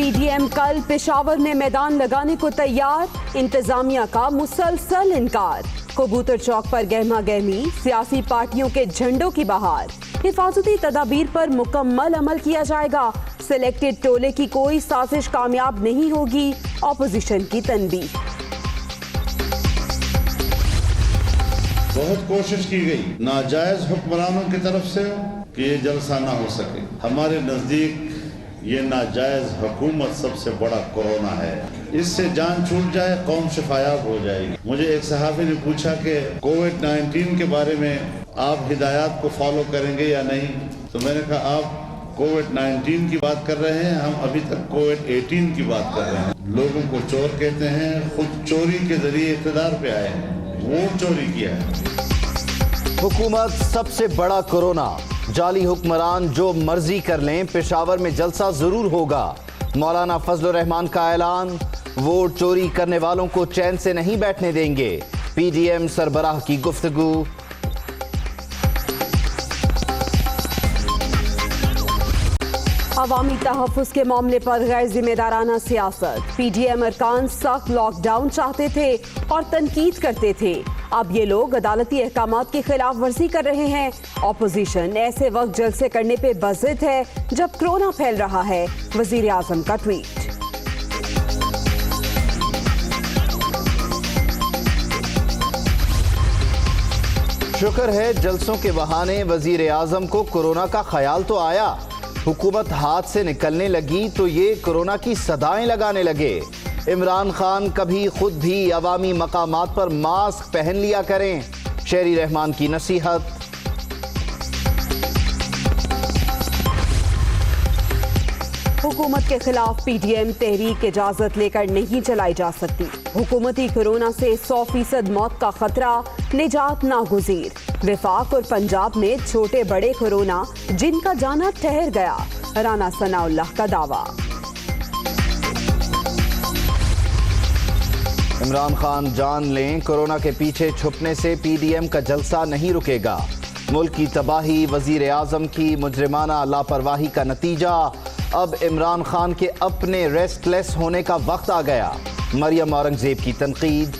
P D M کل پشاور میں میدان لگانے کو تیار، انتظامیہ کا مسلسل انکار۔ کبوتر چوک پر گہما گہمی، سیاسی پارٹیوں کے جھنڈوں کی بہار۔ حفاظتی تدابیر پر مکمل عمل کیا جائے گا، سلیکٹڈ ٹولے کی کوئی سازش کامیاب نہیں ہوگی، اپوزیشن کی تنبیہ۔ بہت کوشش کی گئی ناجائز حکمرانوں کی طرف سے کہ یہ جلسہ نہ ہو سکے۔ ہمارے نزدیک یہ ناجائز حکومت سب سے بڑا کورونا ہے، اس سے جان چھوٹ جائے قوم شفایاب ہو جائے گی۔ مجھے ایک صحافی نے پوچھا کہ کووڈ-19 کے بارے میں آپ ہدایات کو فالو کریں گے یا نہیں، تو میں نے کہا آپ کووڈ-19 کی بات کر رہے ہیں، ہم ابھی تک کووڈ-18 کی بات کر رہے ہیں۔ لوگوں کو چور کہتے ہیں، خود چوری کے ذریعے اقتدار پہ آئے ہیں، ووٹ چوری کیا ہے۔ حکومت سب سے بڑا کورونا، جعلی حکمران جو مرضی کر لیں، پشاور میں جلسہ ضرور ہوگا۔ مولانا فضل الرحمان کا اعلان، ووٹ چوری کرنے والوں کو چین سے نہیں بیٹھنے دیں گے۔ پی ڈی ایم سربراہ کی گفتگو۔ عوامی تحفظ کے معاملے پر غیر ذمہ دارانہ سیاست، پی ڈی ایم ارکان سخت لاک ڈاؤن چاہتے تھے اور تنقید کرتے تھے، اب یہ لوگ عدالتی احکامات کی خلاف ورزی کر رہے ہیں۔ اپوزیشن ایسے وقت جلسے کرنے پہ بضد ہے جب کرونا پھیل رہا ہے، وزیر اعظم کا ٹویٹ۔ شکر ہے جلسوں کے بہانے وزیر اعظم کو کورونا کا خیال تو آیا، حکومت ہاتھ سے نکلنے لگی تو یہ کورونا کی صدائیں لگانے لگے۔ عمران خان کبھی خود بھی عوامی مقامات پر ماسک پہن لیا کریں، شہری رحمان کی نصیحت۔ حکومت کے خلاف پی ڈی ایم تحریک اجازت لے کر نہیں چلائی جا سکتی، حکومتی کورونا سے 100% موت کا خطرہ، نجات ناگزیر۔ وفاق اور پنجاب میں چھوٹے بڑے کورونا جن کا جانا ٹھہر گیا، رانا ثناء اللہ کا دعویٰ۔ عمران خان جان لیں، کورونا کے پیچھے چھپنے سے پی ڈی ایم کا جلسہ نہیں رکے گا۔ ملک کی تباہی وزیر اعظم کی مجرمانہ لاپرواہی کا نتیجہ، اب عمران خان کے اپنے ریسٹ لیس ہونے کا وقت آ گیا، مریم اورنگزیب کی تنقید۔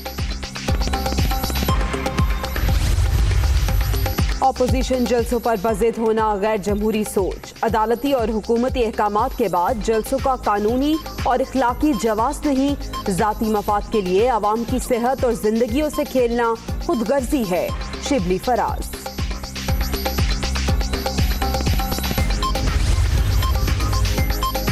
اپوزیشن جلسوں پر بضد ہونا غیر جمہوری سوچ، عدالتی اور حکومتی احکامات کے بعد جلسوں کا قانونی اور اخلاقی جواز نہیں، ذاتی مفاد کے لیے عوام کی صحت اور زندگیوں سے کھیلنا خود غرضی ہے، شبلی فراز۔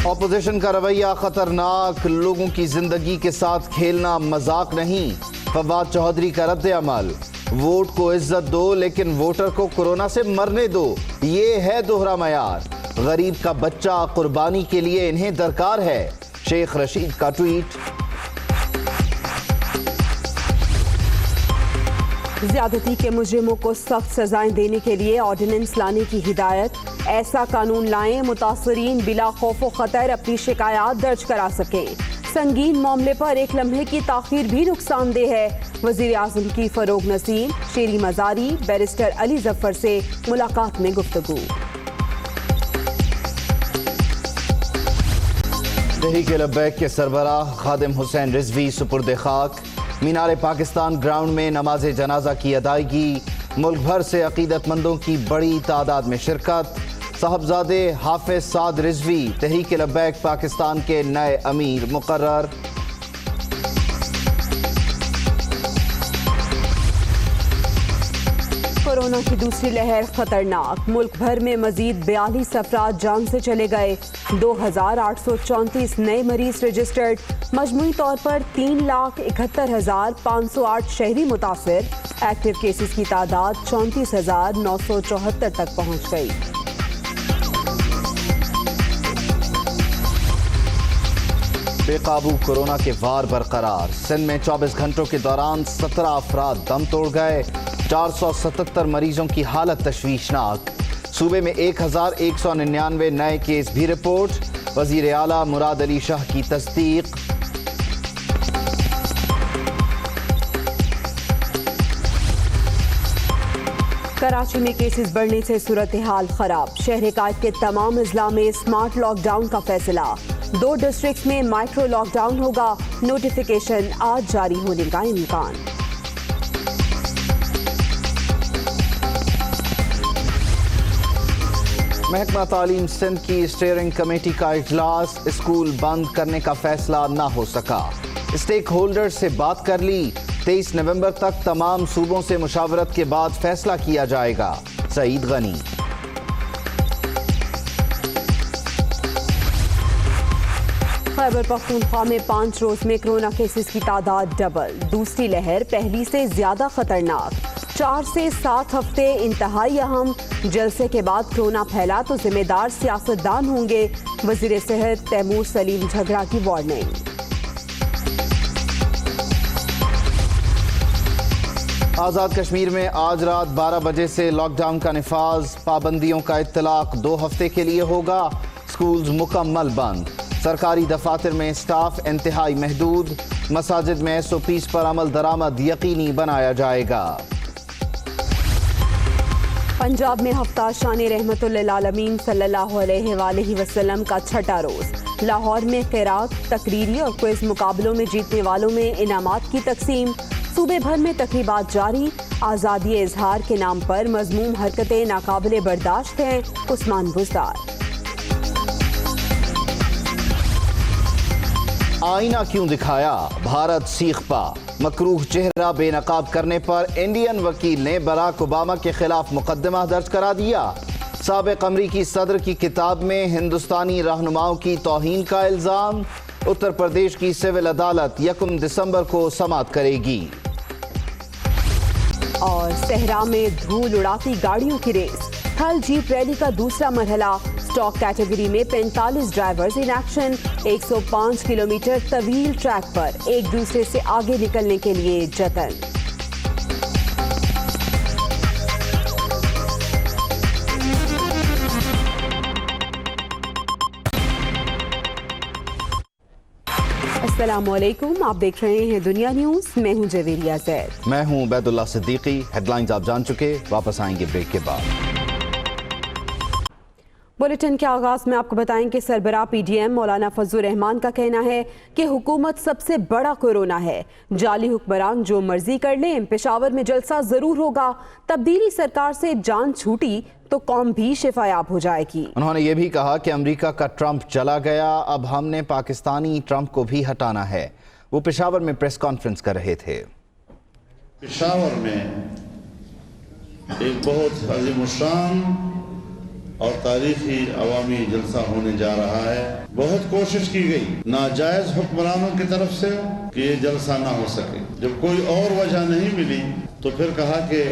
اپوزیشن کا رویہ خطرناک، لوگوں کی زندگی کے ساتھ کھیلنا مذاق نہیں، فواد چودھری کا رد عمل۔ ووٹ کو عزت دو لیکن ووٹر کو کورونا سے مرنے دو، یہ ہے دوہرا معیار۔ غریب کا بچہ قربانی کے لیے انہیں درکار ہے، شیخ رشید کا ٹویٹ۔ زیادتی کے مجرموں کو سخت سزائیں دینے کے لیے آرڈیننس لانے کی ہدایت، ایسا قانون لائیں متاثرین بلا خوف و خطر اپنی شکایات درج کرا سکیں، سنگین معاملے پر ایک لمحے کی تاخیر بھی نقصان دہ ہے، وزیر اعظم کی فروغ نسیم، شیری مزاری، بیرسٹر علی ظفر سے ملاقات میں گفتگو۔ تحریک لبیک کے سربراہ خادم حسین رضوی سپرد خاک، مینار پاکستان گراؤنڈ میں نماز جنازہ کی ادائیگی، ملک بھر سے عقیدت مندوں کی بڑی تعداد میں شرکت، صاحبزادے حافظ سعد رضوی تحریک لبیک پاکستان کے نئے امیر مقرر۔ کورونا کی دوسری لہر خطرناک، ملک بھر میں مزید 42 افراد جان سے چلے گئے، 2834 نئے مریض رجسٹرڈ، مجموعی طور پر 3,71,508 شہری متاثر، ایکٹیو کیسز کی تعداد 34,974 تک پہنچ گئی۔ بے قابو کورونا کے وار برقرار، سندھ میں 24 گھنٹوں کے دوران 17 افراد دم توڑ گئے، 477 مریضوں کی حالت تشویشناک، صوبے میں 1199 نئے کیس بھی رپورٹ، وزیر اعلیٰ مراد علی شاہ کی تصدیق۔ کراچی میں کیسز بڑھنے سے صورتحال خراب، شہر قائد کے تمام اضلاع میں اسمارٹ لاک ڈاؤن کا فیصلہ، 2 डिस्ट्रिक्ट्स में माइक्रो लॉकडाउन होगा, नोटिफिकेशन आज जारी होने का इम्कान। महकमा तालीम सिंध की स्टीयरिंग कमेटी का इजलास, स्कूल बंद करने का फैसला न हो सका। स्टेक होल्डर से बात कर ली, 23 नवंबर तक तमाम सूबों से मुशावरत के बाद फैसला किया जाएगा। सईद गनी। खैबर पख्तूनख्वा में 5 रोज में कोरोना केसेस की तादाद डबल, दूसरी लहर पहली से ज्यादा खतरनाक। 4 से 7 हफ्ते इंतहाई अहम, जलसे के बाद कोरोना फैला तो जिम्मेदार सियासतदान होंगे, वजीर सेहत तैमूर सलीम झगड़ा की वार्निंग। आज़ाद कश्मीर में आज रात 12 बजे से लॉकडाउन का निफाज, पाबंदियों का इत्तलाक 2 हफ्ते के लिए होगा। स्कूल्स मुकम्मल बंद, सरकारी दफातर में स्टाफ इंतहाई महदूद, मसाजिद में SOPs पर अमल दरामद यकीनी बनाया जाएगा। पंजाब में हफ्ता शान रहमतुल्लिल आलमीन सल्लल्लाहु अलैहि वसल्लम का 6ठा रोज। लाहौर में क़िरात, तकरीरी और क्विज मुकाबलों में जीतने वालों में इनामात की तकसीम। सूबे भर में तकरीबात जारी, आज़ादी इजहार के नाम पर मज़मूम हरकतें नाकाबिले बर्दाश्त हैं, उस्मान बुज़दार। आईना क्यों दिखाया, भारत सीख पा, मकरूह चेहरा बेनकाब करने पर इंडियन वकील ने बराक ओबामा के खिलाफ मुकदमा दर्ज करा दिया। साबिक अमरीकी सदर की किताब में हिंदुस्तानी रहनुमाओं की तौहीन का इल्जाम, उत्तर प्रदेश की सिविल अदालत 1 दिसंबर को समाअत करेगी। और सहरा में धूल उड़ाती गाड़ियों की रेस, थल जीप रैली का दूसरा मरहला, स्टॉक कैटेगरी में 45 ड्राइवर्स इन एक्शन, 105 किलोमीटर तवील ट्रैक पर एक दूसरे से आगे निकलने के लिए जतन। अस्सलामुअलैकुम, आप देख रहे हैं दुनिया न्यूज। मैं हूं जवेरिया जैद। मैं हूं उबैदुल्ला सिद्दीकी। हेडलाइंस आप जान चुके, वापस आएंगे ब्रेक के बाद। बुलेटिन के आगाज में आपको बताएं कि सरबराह PDM मौलाना फजलुर रहमान का कहना है कि हुकूमत सबसे बड़ा कोरोना है, जाली हुक्मरान जो मर्जी कर लें, पेशावर में जलसा जरूर होगा, तब्दीली सरकार से जान छूटी तो कौम भी शिफायाब हो जाएगी। उन्होंने ये भी कहा कि अमेरिका का ट्रंप चला गया, अब हमने पाकिस्तानी ट्रंप को भी हटाना है। वो पेशावर में प्रेस कॉन्फ्रेंस कर रहे थे। पेशावर में एक बहुत अज़ीमुश्शान और तारीखी अवामी जलसा होने जा रहा है। बहुत कोशिश की गई नाजायज हुक्मरानों की तरफ से कि ये जलसा ना हो सके। जब कोई और वजह नहीं मिली तो फिर कहा कि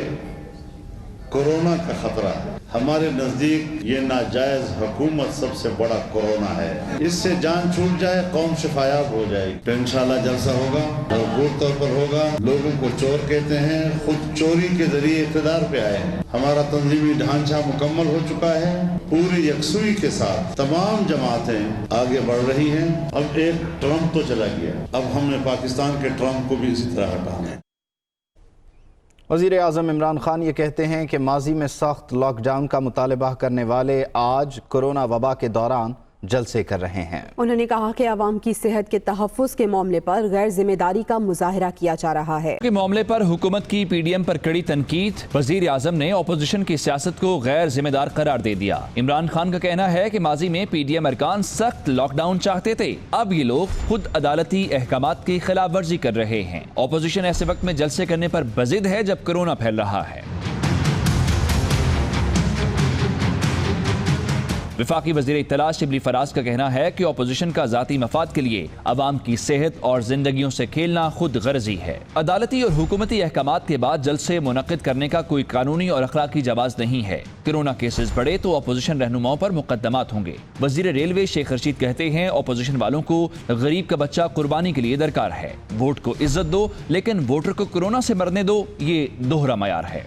कोरोना का खतरा है। हमारे नजदीक ये नाजायज हुकूमत सबसे बड़ा कोरोना है, इससे जान छूट जाए कौम शिफायाब हो जाएगी तो इंशाल्लाह जलसा होगा, भरपूर तौर पर होगा। लोगों को चोर कहते हैं, खुद चोरी के जरिए इक़्तिदार पे आए हैं। हमारा तंजीमी ढांचा मुकम्मल हो चुका है, पूरी यकसुई के साथ तमाम जमातें आगे बढ़ रही हैं। अब एक ट्रंप तो चला गया, अब हमने पाकिस्तान के ट्रंप को भी इसी तरह हटाना है। वज़ीर आज़म इमरान खान ये कहते हैं कि माजी में सख्त लॉकडाउन का मुतालबा करने वाले आज कोरोना वबा के दौरान जलसे कर रहे हैं। उन्होंने कहा कि आवाम की सेहत के तहफ़्फ़ुज़ के मामले पर गैर जिम्मेदारी का मुजाहरा किया जा रहा है। के मामले पर हुकूमत की PDM पर कड़ी तनकीद, वज़ीर आज़म ने अपोजिशन की सियासत को गैर जिम्मेदार करार दे दिया। इमरान खान का कहना है कि माजी में PDM अरकान सख्त लॉकडाउन चाहते थे, अब ये लोग खुद अदालती अहकामात की खिलाफ वर्जी कर रहे हैं। अपोजिशन ऐसे वक्त में जलसे करने पर बजिद है जब कोरोना फैल रहा है। वफाकी वज़ीर इत्तला शिबली फराज का कहना है कि अपोजिशन का ज़ाती मफाद के लिए अवाम की सेहत और जिंदगियों से खेलना खुद गर्जी है। अदालती और हुकूमती अहकामात के बाद जलसे मुनक़िद करने का कोई कानूनी और अखलाकी जवाज़ नहीं है। कोरोना केसेस बढ़े तो अपोजिशन रहनुमाओं पर मुकदमात होंगे। वज़ीर रेलवे शेख रशीद कहते हैं अपोजिशन वालों को गरीब का बच्चा कुर्बानी के लिए दरकार है। वोट को इज्जत दो लेकिन वोटर को कोरोना से मरने दो, ये दोहरा मयार है।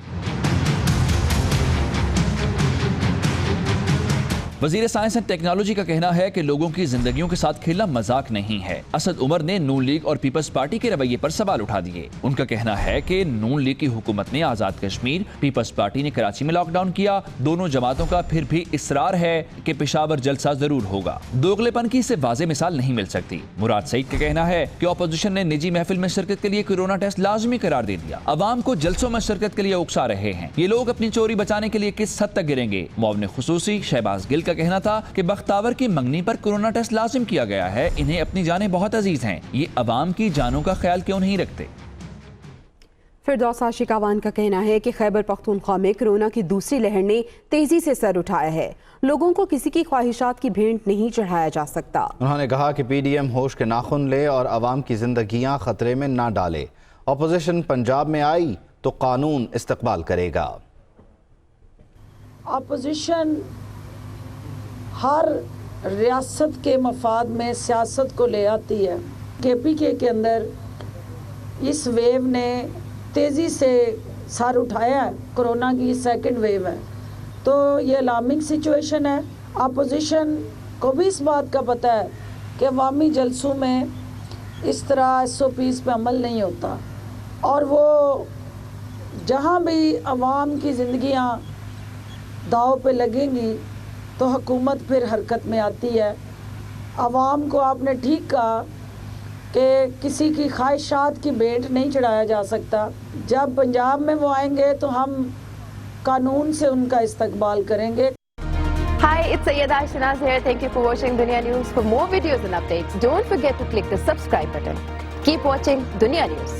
वजीर साइंस एंड टेक्नोलॉजी का कहना है कि लोगों की जिंदगियों के साथ खेलना मजाक नहीं है। असद उमर ने नून लीग और पीपल्स पार्टी के रवैये पर सवाल उठा दिए। उनका कहना है कि नून लीग की हुकूमत ने आजाद कश्मीर, पीपल्स पार्टी ने कराची में लॉकडाउन किया। दोनों जमातों का फिर भी इसरार है कि पेशावर जलसा जरूर होगा। दोगलेपन की इससे वाज़ेह मिसाल नहीं मिल सकती। मुराद सईद का कहना है कि अपोजिशन ने निजी महफिल में शिरकत के लिए कोरोना टेस्ट लाजमी करार दे दिया। अवाम को जलसों में शिरकत के लिए उकसा रहे हैं। ये लोग अपनी चोरी बचाने के लिए किस हद तक गिरेंगे। मुआविन खुसूसी शहबाज गिल का कहना था कि बख्तावर की मंगनी पर कोरोना टेस्ट लाजिम किया गया है। इन्हें अपनी जानें बहुत अजीज हैं। ये अवाम की जानों का ख्याल क्यों नहीं रखते। फिरदौस आशिक अवान का कहना है कि खैबर पख्तूनख्वा में कोरोना की दूसरी लहर ने तेजी से सर उठाया है। लोगों को किसी की ख्वाहिशात की भेंट नहीं चढ़ाया जा सकता। उन्होंने कहा कि पीडीएम होश के नाखून ले और अवाम की जिंदगियां खतरे में ना डाले। अपोजिशन पंजाब में आई तो कानून इस्तकबाल करेगा। अपोजिशन हर रियासत के मफाद में सियासत को ले आती है। KPK के अंदर इस वेव ने तेज़ी से सर उठाया है। कोरोना की सेकंड वेव है तो ये अलार्मिंग सिचुएशन है। अपोजिशन को भी इस बात का पता है कि अवामी जलसों में इस तरह SOPs पे अमल नहीं होता और वो जहाँ भी अवाम की ज़िंदगियाँ दाव पे लगेंगी तो हुकूमत फिर हरकत में आती है। अवाम को आपने ठीक कहा कि किसी की ख्वाहिशात की भेंट नहीं चढ़ाया जा सकता। जब पंजाब में वो आएंगे तो हम कानून से उनका इस्तकबाल करेंगे। Hi, it's Sayyeda Shanaz here. Thank you for watching Dunya News. For more videos and updates, don't forget to click the subscribe button. Keep watching Dunya News.